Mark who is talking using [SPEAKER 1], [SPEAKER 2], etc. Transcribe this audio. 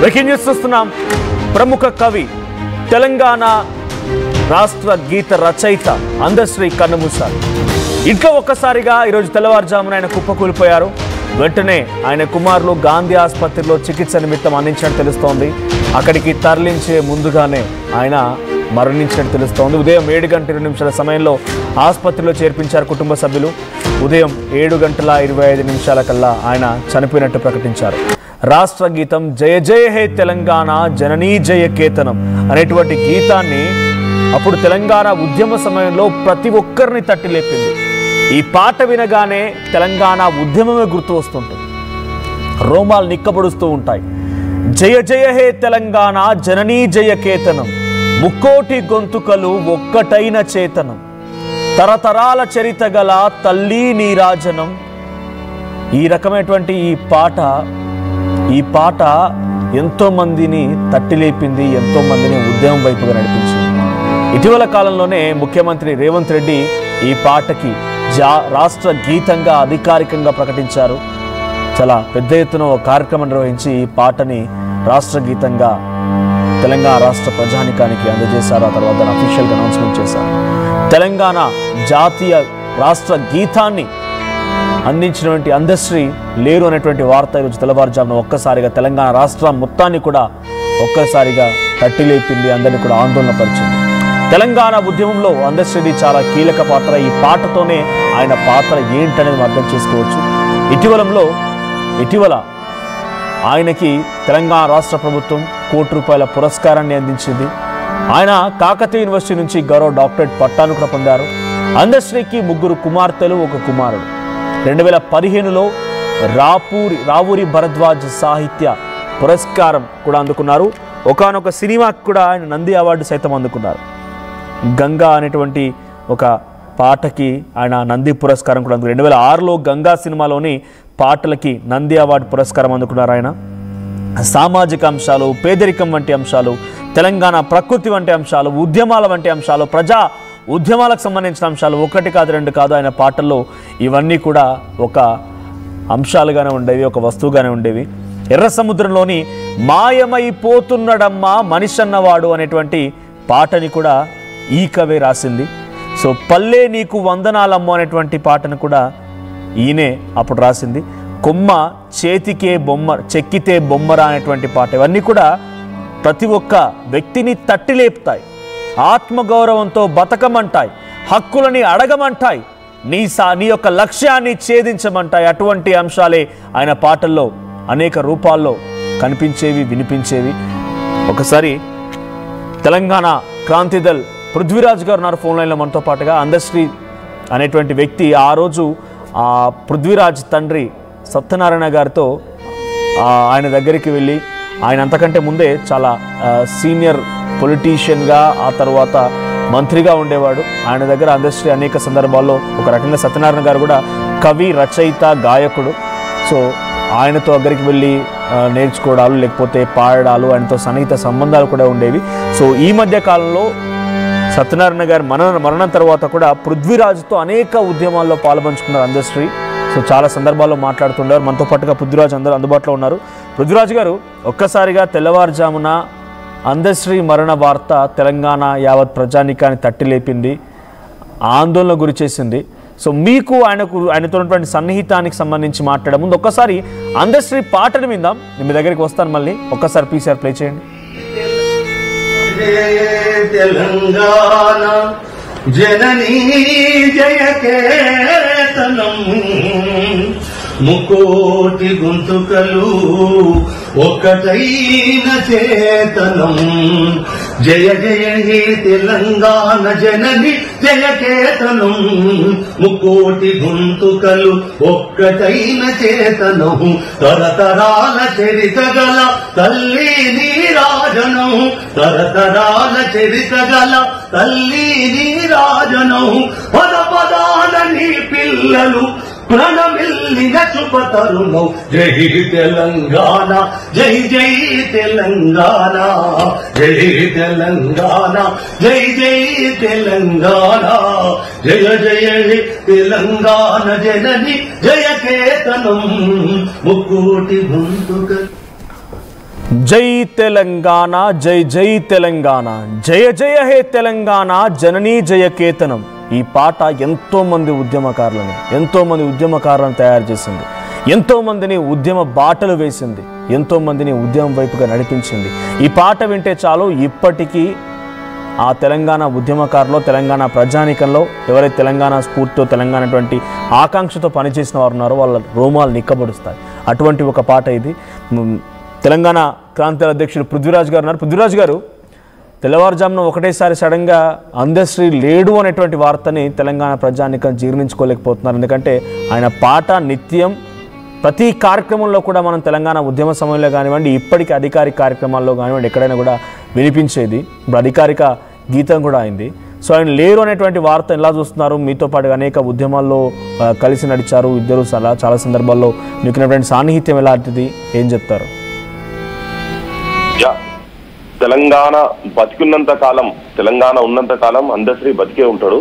[SPEAKER 1] Breaking news చూస్తున్నాం. ప్రముఖ కవి, తెలంగాణ రాష్ట్ర గీత రచయిత అందశ్రీ కన్నుమూశారు. ఇంట్లో ఒక్కసారిగా ఈరోజు తెల్లవారుజామున ఆయన కుప్పకూలిపోయారు. వెంటనే ఆయన కుమారులు గాంధీ ఆసుపత్రిలో చికిత్స నిమిత్తం అందించినట్టు తెలుస్తోంది. అక్కడికి తరలించే ముందుగానే ఆయన మరణించినట్టు తెలుస్తోంది. ఉదయం 7:20 సమయంలో ఆసుపత్రిలో చేర్పించారు కుటుంబ సభ్యులు. ఉదయం 7:25 కల్లా ఆయన చనిపోయినట్టు ప్రకటించారు. రాష్ట్ర గీతం జయ జయ హే తెలంగాణ జననీ జయ కేతనం అనేటువంటి గీతాన్ని అప్పుడు తెలంగాణ ఉద్యమ సమయంలో ప్రతి ఒక్కరిని తట్టిలేపింది. ఈ పాట వినగానే తెలంగాణ ఉద్యమమే గుర్తు వస్తుంటుంది. రోమాలు నిక్కబడుస్తూ ఉంటాయి. జయ జయ హే తెలంగాణ జననీ జయ కేతనం, ముక్కోటి గొంతుకలు ఒక్కటైన చేతనం, తరతరాల చరిత గల తల్లి నీరాజనం. ఈ రకమైనటువంటి ఈ పాట ఎంతో మందిని తట్టిలేపింది, ఎంతో మందిని ఉద్యమం వైపుగా నడిపించింది. ఇటీవల కాలంలోనే ముఖ్యమంత్రి రేవంత్ రెడ్డి ఈ పాటకి రాష్ట్ర గీతంగా అధికారికంగా ప్రకటించారు. చాలా పెద్ద ఎత్తున ఒక కార్యక్రమం నిర్వహించి ఈ పాటని రాష్ట్ర గీతంగా తెలంగాణ రాష్ట్ర ప్రజానికానికి అందజేశారు. ఆ తర్వాత అఫీషియల్గా అనౌన్స్మెంట్ చేశారు. తెలంగాణ జాతీయ రాష్ట్ర గీతాన్ని అందించినటువంటి అందశ్రీ లేరు అనేటువంటి వార్త ఈరోజు తెల్లవారుజామున ఒక్కసారిగా తెలంగాణ రాష్ట్రం మొత్తాన్ని కూడా ఒక్కసారిగా తట్టిలేపింది, అందరినీ కూడా ఆందోళన పరిచింది. తెలంగాణ ఉద్యమంలో అందశ్రీది చాలా కీలక పాత్ర. ఈ పాటతోనే ఆయన పాత్ర ఏంటనేది అర్థం చేసుకోవచ్చు. ఇటీవల ఆయనకి తెలంగాణ రాష్ట్ర ప్రభుత్వం ₹1 పురస్కారాన్ని అందించింది. ఆయన కాకతీయ యూనివర్సిటీ నుంచి గౌరవ డాక్టరేట్ పట్టాను కూడా పొందారు. అందశ్రీకి 3 కుమార్తెలు, 1 కుమారుడు. 2015లో రావూరి భరద్వాజ్ సాహిత్య పురస్కారం కూడా అందుకున్నారు. ఒకానొక సినిమాకి కూడా ఆయన నంది అవార్డు సైతం అందుకున్నారు. గంగా అనేటువంటి ఒక పాటకి ఆయన నంది పురస్కారం కూడా అందుకున్నారు. 2006లో గంగా సినిమాలోని పాటలకి నంది అవార్డు పురస్కారం అందుకున్నారు. ఆయన సామాజిక అంశాలు, పేదరికం వంటి అంశాలు, తెలంగాణ ప్రకృతి వంటి అంశాలు, ఉద్యమాల వంటి అంశాలు, ప్రజా ఉద్యమాలకు సంబంధించిన అంశాలు 1 కాదు 2 కాదు ఆయన పాటల్లో ఇవన్నీ కూడా ఒక అంశాలుగానే ఉండేవి, ఒక వస్తువుగానే ఉండేవి. ఎర్ర సముద్రంలోని మాయమైపోతున్నడమ్మా మనిషన్నవాడు అనేటువంటి పాటని కూడా ఈ కవే రాసింది. సో పల్లె నీకు వందనాలమ్మ అనేటువంటి పాటను కూడా ఈయనే అప్పుడు రాసింది. కొమ్మ చేతికే బొమ్మ చెక్కితే బొమ్మరా అనేటువంటి పాట, ఇవన్నీ కూడా ప్రతి ఒక్క వ్యక్తిని తట్టిలేపుతాయి, ఆత్మగౌరవంతో బతకమంటాయి, హక్కులని అడగమంటాయి, నీ యొక్క లక్ష్యాన్ని ఛేదించమంటాయి. అటువంటి అంశాలే ఆయన పాటల్లో అనేక రూపాల్లో కనిపించేవి, వినిపించేవి. ఒకసారి తెలంగాణ క్రాంతిదల్ పృథ్వీరాజ్ గారు ఉన్నారు ఫోన్ లైన్లో మనతో పాటుగా. అందశ్రీ అనేటువంటి వ్యక్తి ఆ రోజు పృథ్వీరాజ్ తండ్రి సత్యనారాయణ గారితో ఆయన దగ్గరికి వెళ్ళి, ఆయన అంతకంటే ముందే చాలా సీనియర్ పొలిటీషియన్గా, ఆ తర్వాత మంత్రిగా ఉండేవాడు. ఆయన దగ్గర అందశ్రీ అనేక సందర్భాల్లో ఒక రకంగా సత్యనారాయణ గారు కూడా కవి, రచయిత, గాయకుడు. సో ఆయనతో దగ్గరికి వెళ్ళి నేర్చుకోవడాలు, లేకపోతే పాడడాలు, ఆయనతో సన్నిహిత సంబంధాలు కూడా ఉండేవి. సో ఈ మధ్య కాలంలో సత్యనారాయణ గారి మరణం తర్వాత కూడా పృథ్వీరాజ్తో అనేక ఉద్యమాల్లో పాల్పంచుకున్నారు అందశ్రీ. సో చాలా సందర్భాల్లో మాట్లాడుతుండేవారు. మనతో పాటుగా పృథ్వీరాజ్ అందరూ అందుబాటులో ఉన్నారు. పృథ్వీరాజ్ గారు, ఒక్కసారిగా తెల్లవారుజామున అందశ్రీ మరణ వార్త తెలంగాణ యావత్ ప్రజానికాన్ని తట్టిలేపింది, ఆందోళన గురి చేసింది. సో మీకు ఆయనతో ఉన్నటువంటి సన్నిహితానికి సంబంధించి మాట్లాడే ముందు ఒక్కసారి అందశ్రీ పాటను విందాం. మీ దగ్గరికి వస్తాను మళ్ళీ. ఒక్కసారి పీసీఆర్ ప్లే చేయండి.
[SPEAKER 2] తెలంగాణ జననీ జయ కేతనం, ముకోటి గొంతుకలు ఒక్కటైన చేతనం, జయ జయ హే తెలంగాణ జనని జయ కేతనం, ముకోటి గొంతుకలు ఒక్కటైన చేతనం, తరతరాల చరిత గల తల్లి నీరాజనం, తరతరాల చరిత గల తల్లి నీరాజనం, పద పదాల నీ పిల్లలు ప్రణమిల్లిన శుభతరుణం, జై తెలంగాణ జై జై తెలంగాణ, జై తెలంగాణ జై జై తెలంగాణ, జయ జయ తెలంగాణ జనని జయ కేతనం, ముక్కోటి గొంతుక.
[SPEAKER 1] జై తెలంగాణ, జై జై తెలంగాణ, జయ జయ హే తెలంగాణ, జననీ జయకేతనం. ఈ పాట ఎంతోమంది ఉద్యమకారులను తయారు చేసింది, ఎంతోమందిని ఉద్యమ బాటలు వేసింది, ఎంతోమందిని ఉద్యమం వైపుగా నడిపించింది. ఈ పాట వింటే చాలు ఇప్పటికీ ఆ తెలంగాణ ఉద్యమకారులు, తెలంగాణ ప్రజానీకంలో ఎవరైతే తెలంగాణ స్ఫూర్తితో, తెలంగాణ ఆకాంక్షతో పనిచేసిన వారు ఉన్నారో వాళ్ళ రోమాలు నిక్కబడుస్తాయి. అటువంటి ఒక పాట ఇది. తెలంగాణ క్రాంతి అధ్యక్షుడు పృథ్వీరాజ్ గారు ఉన్నారు. పృథ్వీరాజ్ గారు, తెల్లవారుజామున ఒకటేసారి సడన్గా అందశ్రీ లేడు అనేటువంటి వార్తని తెలంగాణ ప్రజానీకం జీర్ణించుకోలేకపోతున్నారు. ఎందుకంటే ఆయన పాట నిత్యం ప్రతి కార్యక్రమంలో కూడా మనం తెలంగాణ ఉద్యమ సమయంలో కానివ్వండి, ఇప్పటికీ అధికారిక కార్యక్రమాల్లో కానివ్వండి ఎక్కడైనా కూడా వినిపించేది. ఇప్పుడు అధికారిక గీతం కూడా అయింది. సో ఆయన లేరు అనేటువంటి వార్త ఎలా చూస్తున్నారు? మీతో పాటు అనేక ఉద్యమాల్లో కలిసి నడిచారు ఇద్దరు, చాలా సందర్భాల్లో మీకున్నటువంటి సాన్నిహిత్యం ఎలాంటిది, ఏం చెప్తారు?
[SPEAKER 3] తెలంగాణ బతికున్నంత కాలం, తెలంగాణ ఉన్నంత కాలం అందశ్రీ బతికే ఉంటాడు.